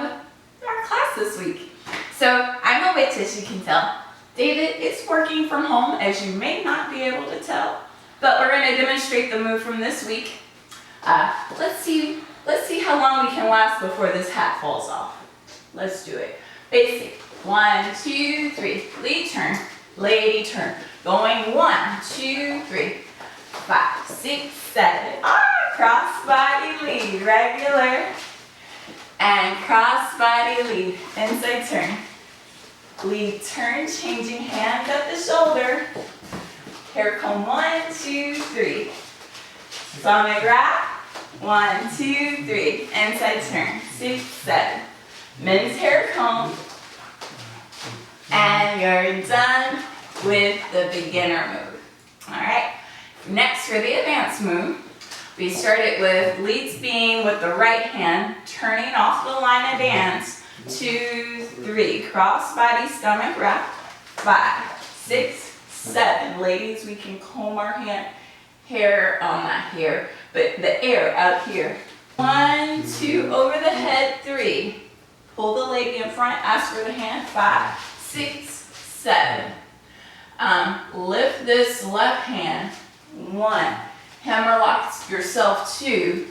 our class this week. So I'm a witch, as you can tell. David is working from home, as you may not be able to tell, but we're going to demonstrate the move from this week. Let's see how long we can last before this hat falls off. Let's do it. Basic. 1, 2, 3. Lead turn, lady turn. Going 1, 2, 3, 5, 6, 7. Cross body lead, regular. And cross body lead, inside turn. Lead turn, changing hands at the shoulder. Hair comb 1, 2, 3. Stomach wrap. 1, 2, 3. Inside turn. 6, 7. Men's hair comb. And you're done with the beginner move. Alright. Next for the advanced move, we started with leads being with the right hand, turning off the line of dance. 2, 3. Cross body stomach wrap. 5, 6, 7. Ladies, we can comb our hair, not here, but the air up here. 1, 2, over the head. 3. Pull the lady in front, ask for the hand. 5, 6, 7. Lift this left hand. 1. Hammerlock yourself. 2,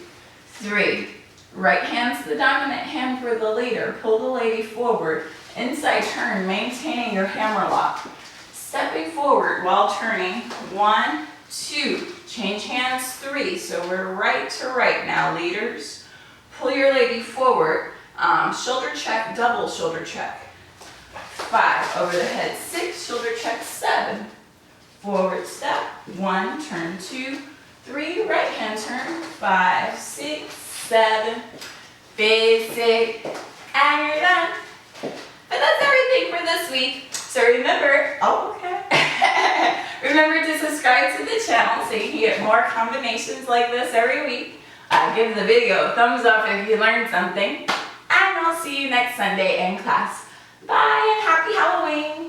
3. Right hand's the dominant hand for the leader. Pull the lady forward. Inside turn, maintaining your hammerlock. Stepping forward while turning. 1, 2. Change hands. 3. So we're right to right now, leaders. Pull your lady forward. Shoulder check, double shoulder check. 5. Over the head. 6. Shoulder check. 7. Forward step. 1. Turn. 2, 3. Right hand turn. 5, 6, 7. Basic. And you're done. But that's everything for this week. So remember, remember to subscribe to the channel so you can get more combinations like this every week. Give the video a thumbs up if you learned something. And I'll see you next Sunday in class. Bye and happy Halloween.